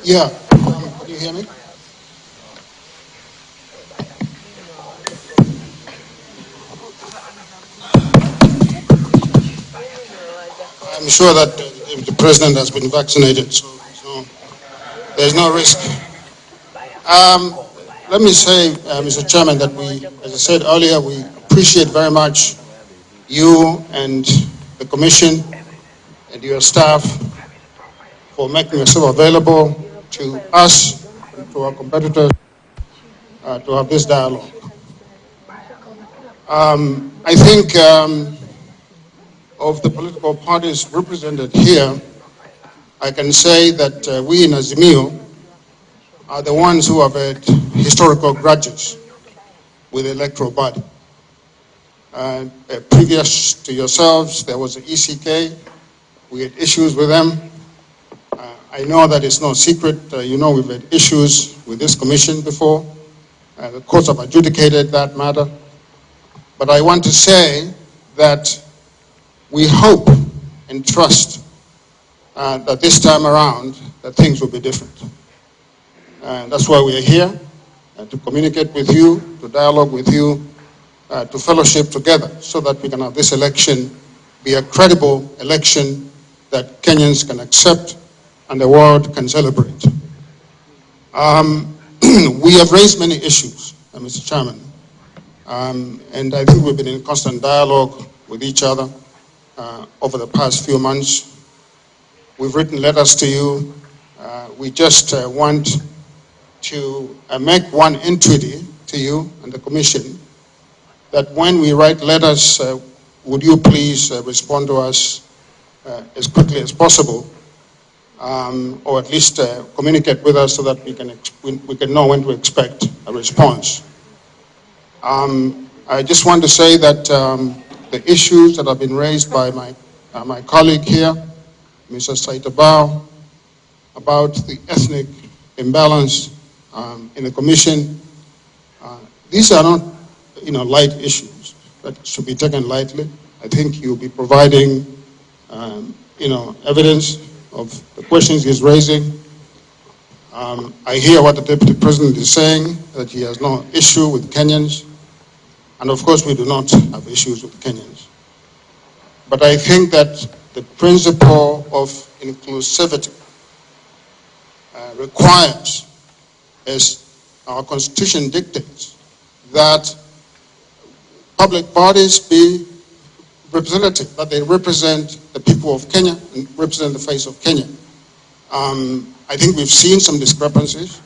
Yeah, can you hear me? I'm sure that the president has been vaccinated, so there's no risk. Um, Let me say, Mr. Chairman, that we, as I said earlier, we appreciate very much you and the Commission and your staff for making yourself available to us and to our competitors to have this dialogue. I think of the political parties represented here, I can say that we in Azimio are the ones who have had historical grudges with the electoral body. Previous to yourselves, there was the ECK. We had issues with them. I know that it's no secret. You know we've had issues with this commission before. The courts have adjudicated that matter. But I want to say that we hope and trust that this time around that things will be different. And that's why we are here, to communicate with you, to dialogue with you, to fellowship together so that we can have this election be a credible election that Kenyans can accept and the world can celebrate. We have raised many issues, Mr. Chairman, and I think we've been in constant dialogue with each other over the past few months. We've written letters to you. We just want to make one entreaty to you and the Commission that when we write letters, would you please respond to us as quickly as possible, or at least communicate with us so that we can know when to expect a response. I just want to say that the issues that have been raised by my colleague here, Mr. Saitabao, about the ethnic imbalance in the Commission, these are not, light issues that should be taken lightly. I think you'll be providing, evidence of the questions he's raising. I hear what the Deputy President is saying, that he has no issue with Kenyans. And of course, we do not have issues with Kenyans. But I think that the principle of inclusivity requires, as our Constitution dictates, that public bodies be representative, that they represent the people of Kenya and represent the face of Kenya. I think we've seen some discrepancies.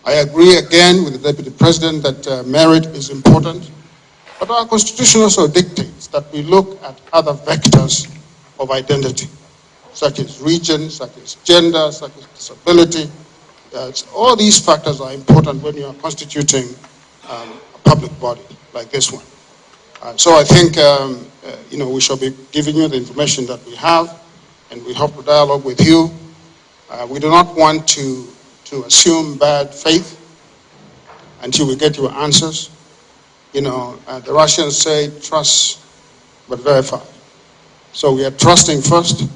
I agree again with the Deputy President that merit is important, but our Constitution also dictates that we look at other vectors of identity, such as region, such as gender, such as disability. All these factors are important when you are constituting a public body like this one. So I think, we shall be giving you the information that we have, and we hope to dialogue with you. We do not want to assume bad faith until we get your answers. The Russians say trust but verify. So we are trusting first,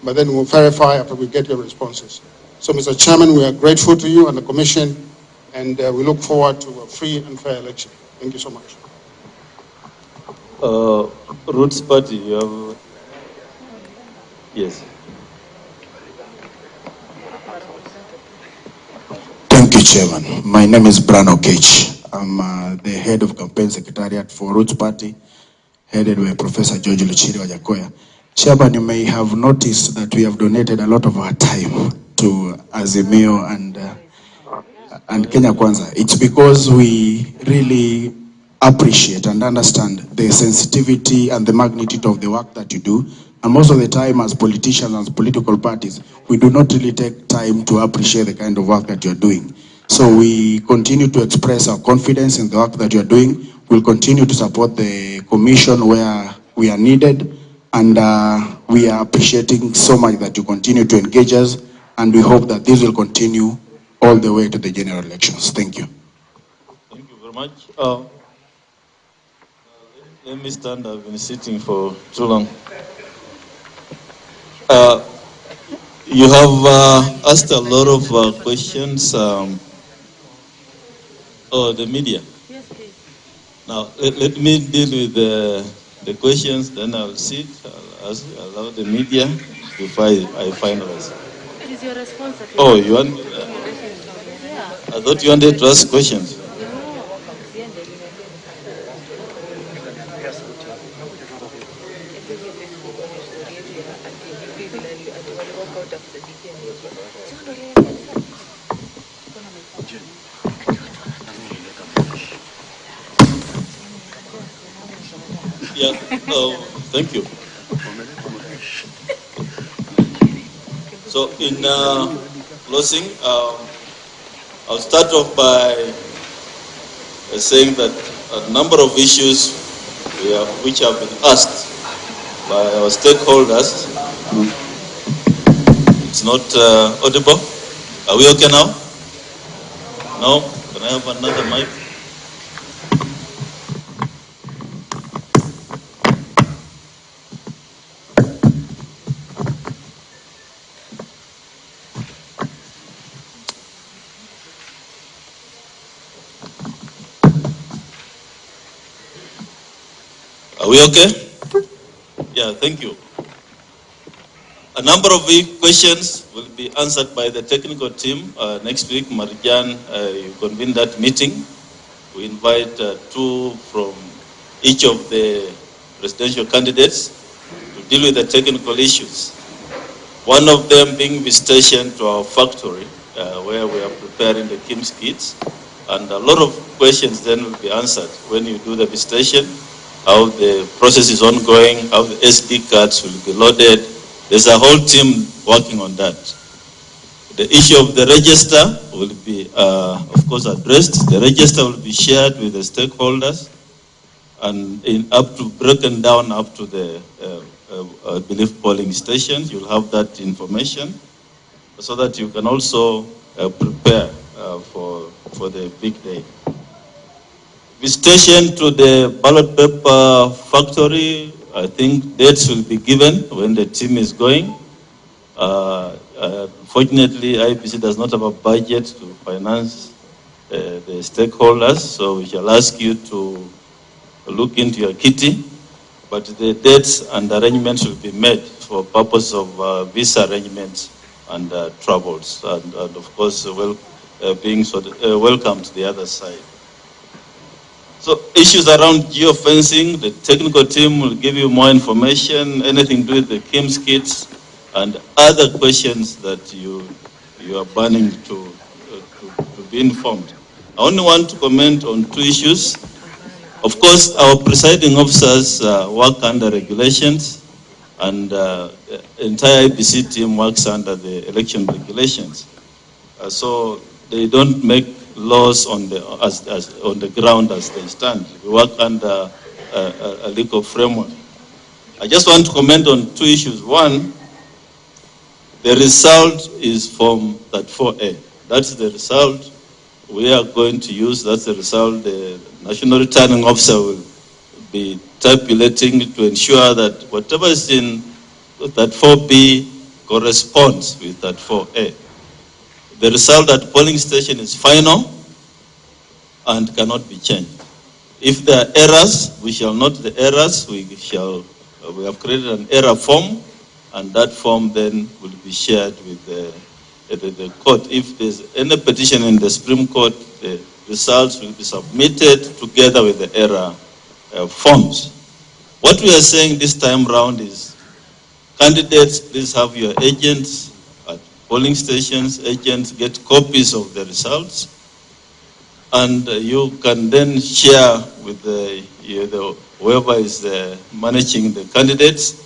but then we'll verify after we get your responses. So, Mr. Chairman, we are grateful to you and the Commission, and we look forward to a free and fair election. Thank you so much. Roots Party, you have... Yes. Thank you, Chairman. My name is Brano Cage. I'm the head of campaign secretariat for Roots Party, headed by Professor George Luchiri Wajakoya. Chairman, you may have noticed that we have donated a lot of our time to Azimio and Kenya Kwanza. It's because we really appreciate and understand the sensitivity and the magnitude of the work that you do. And most of the time, as politicians, as political parties, we do not really take time to appreciate the kind of work that you're doing. So we continue to express our confidence in the work that you're doing. We'll continue to support the Commission where we are needed. And we are appreciating so much that you continue to engage us. And we hope that this will continue all the way to the general elections. Thank you. Thank you very much. Let me stand. I've been sitting for too long. You have asked a lot of questions. The media. Yes, please. Now, let me deal with the questions, then I'll sit, allow the media before I finalize. It is your response that Oh, you want? yeah. I thought you wanted to ask questions. Yeah, thank you. So in closing, I'll start off by saying that a number of issues which have been asked by our stakeholders, it's not audible. Are we okay now? No? Can I have another mic? Are we okay? Yeah, thank you. A number of questions will be answered by the technical team. Next week, Marjan, you convene that meeting. We invite two from each of the presidential candidates to deal with the technical issues. One of them being visitation to our factory, where we are preparing the KIMS kits. And a lot of questions then will be answered when you do the visitation, how the process is ongoing, how the SD cards will be loaded. There's a whole team working on that. The issue of the register will be, of course, addressed. The register will be shared with the stakeholders and broken down up to the, I believe, polling stations. You'll have that information so that you can also prepare for the big day. Visitation to the ballot paper factory, I think dates will be given when the team is going. Fortunately, IEBC does not have a budget to finance the stakeholders, so we shall ask you to look into your kitty, but the dates and arrangements will be made for purpose of visa arrangements and travels, and of course, being welcome to the other side. So issues around geofencing, the technical team will give you more information, anything to do with the KIMS kits, and other questions that you are burning to be informed. I only want to comment on two issues. Of course, our presiding officers work under regulations, and the entire IEBC team works under the election regulations. So they don't make laws on the ground as they stand. We work under a legal framework. I just want to comment on two issues. One, the result is from that 4A. That's the result we are going to use. That's the result the National Returning Officer will be tabulating to ensure that whatever is in that 4B corresponds with that 4A. The result at polling station is final and cannot be changed. If there are errors, we shall note the errors. We have created an error form, and that form then will be shared with the court. If there's any petition in the Supreme Court, the results will be submitted together with the error forms. What we are saying this time round is, candidates, please have your agents at polling stations. Agents get copies of the results, and you can then share with whoever is managing the candidates.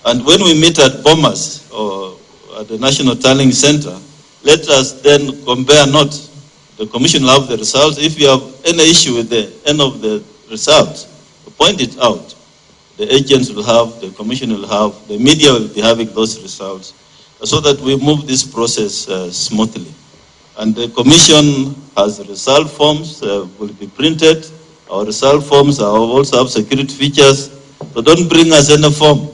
And when we meet at Bomas or at the National Tallying Center, let us then compare notes. The commission will have the results. If you have any issue with the end of the results, point it out. The agents will have, the commission will have, the media will be having those results, so that we move this process smoothly. And the commission has result forms, will be printed. Our result forms also have security features. So don't bring us any form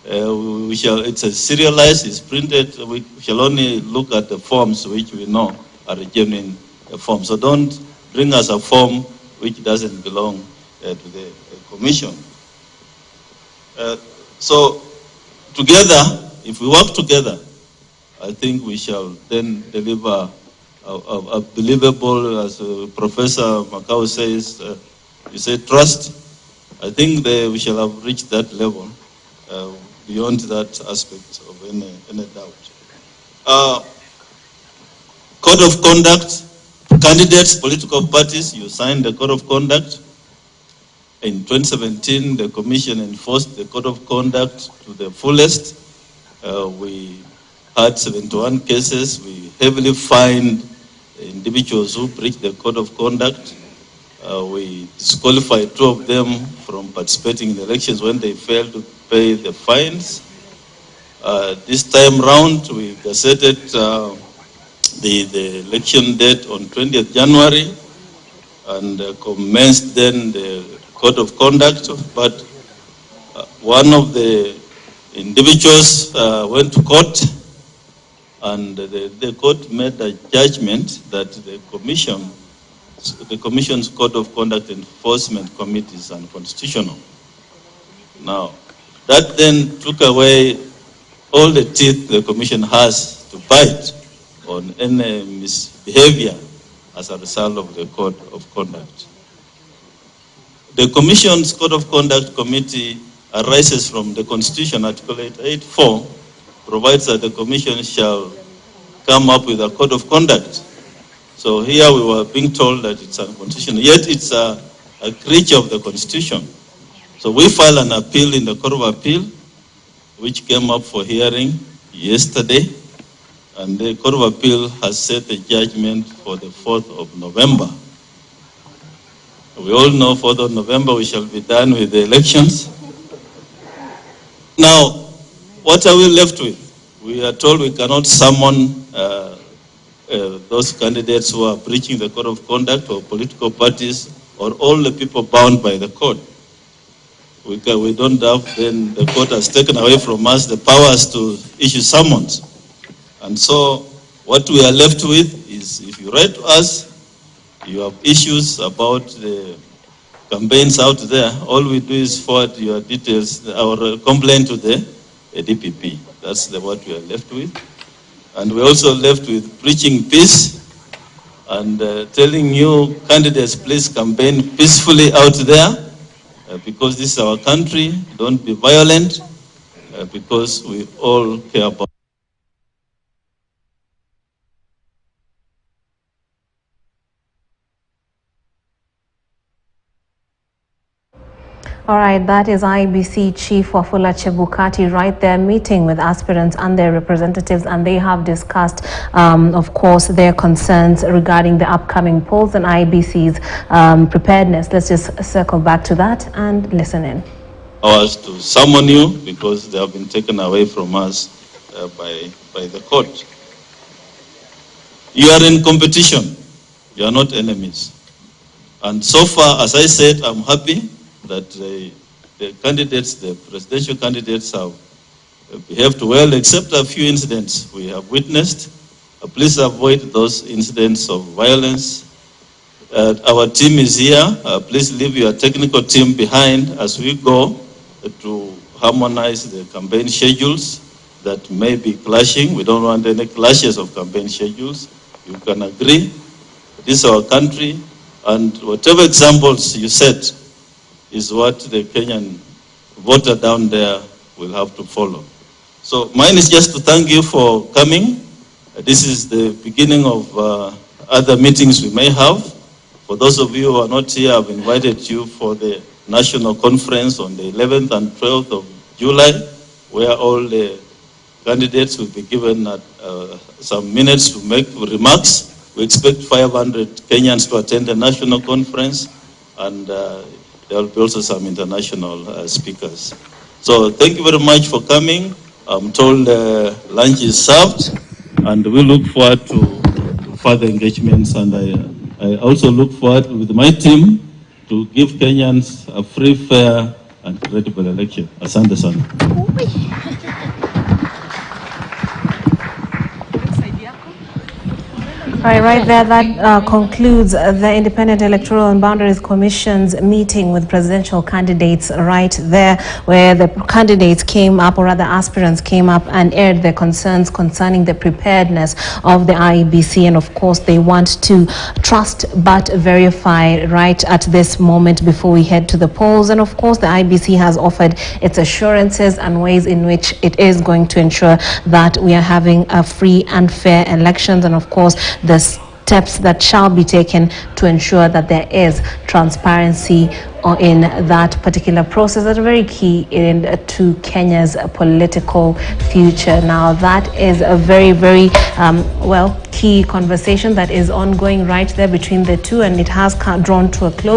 It's a serialized, it's printed. We shall only look at the forms which we know are genuine forms. So don't bring us a form which doesn't belong to the commission. So together, if we work together, I think we shall then deliver a believable, as Professor Macau says, you say trust. I think we shall have reached that level beyond that aspect of any doubt. Code of conduct, candidates, political parties, you signed the code of conduct. In 2017, the commission enforced the code of conduct to the fullest. We had 71 cases. We heavily fined individuals who breached the code of conduct. We disqualified 2 of them from participating in the elections when they failed to pay the fines. This time round, we gazetted the election date on 20th January and commenced then the code of conduct. But one of the individuals went to court, and the court made a judgment that the commission's code of conduct enforcement committee is unconstitutional. Now, that then took away all the teeth the commission has to bite on any misbehavior as a result of the code of conduct. The commission's code of conduct committee arises from the Constitution. Article 884 provides that the commission shall come up with a code of conduct. So here we were being told that it's unconstitutional, yet it's a creature of the Constitution. So we filed an appeal in the Court of Appeal, which came up for hearing yesterday, and the Court of Appeal has set a judgment for the 4th of November. We all know 4th of November we shall be done with the elections. Now, what are we left with? We are told we cannot summon those candidates who are breaching the code of conduct, or political parties, or all the people bound by the code. We don't have, then the court has taken away from us the powers to issue summons. And so what we are left with is, if you write to us, you have issues about the campaigns out there, all we do is forward your details, our complaint to the DPP. That's what we are left with. And we're also left with preaching peace and telling you candidates, please campaign peacefully out there because this is our country. Don't be violent because we all care about. All right, that is IEBC Chief Wafula Chebukati right there meeting with aspirants and their representatives, and they have discussed, of course, their concerns regarding the upcoming polls and IEBC's preparedness. Let's just circle back to that and listen in. Ours to summon you because they have been taken away from us by the court. You are in competition. You are not enemies. And so far, as I said, I'm happy that the candidates, the presidential candidates, have behaved well, except a few incidents we have witnessed. Please avoid those incidents of violence. Our team is here. Please leave your technical team behind as we go to harmonize the campaign schedules that may be clashing. We don't want any clashes of campaign schedules. You can agree. This is our country, and whatever examples you set is what the Kenyan voter down there will have to follow. So mine is just to thank you for coming. This is the beginning of other meetings we may have. For those of you who are not here, I've invited you for the national conference on the 11th and 12th of July, where all the candidates will be given some minutes to make remarks. We expect 500 Kenyans to attend the national conference, and there will be also some international speakers. So thank you very much for coming. I'm told lunch is served, and we look forward to further engagements. And I also look forward with my team to give Kenyans a free, fair, and credible election. Asante sana. Right there, that concludes the Independent Electoral and Boundaries Commission's meeting with presidential candidates right there, where the candidates came up, or rather aspirants came up and aired their concerns concerning the preparedness of the IEBC. And of course, they want to trust but verify right at this moment before we head to the polls. And of course, the IEBC has offered its assurances and ways in which it is going to ensure that we are having a free and fair elections. And of course, the steps that shall be taken to ensure that there is transparency in that particular process that are very key to Kenya's political future. Now, that is a very, very key conversation that is ongoing right there between the two, and it has drawn to a close.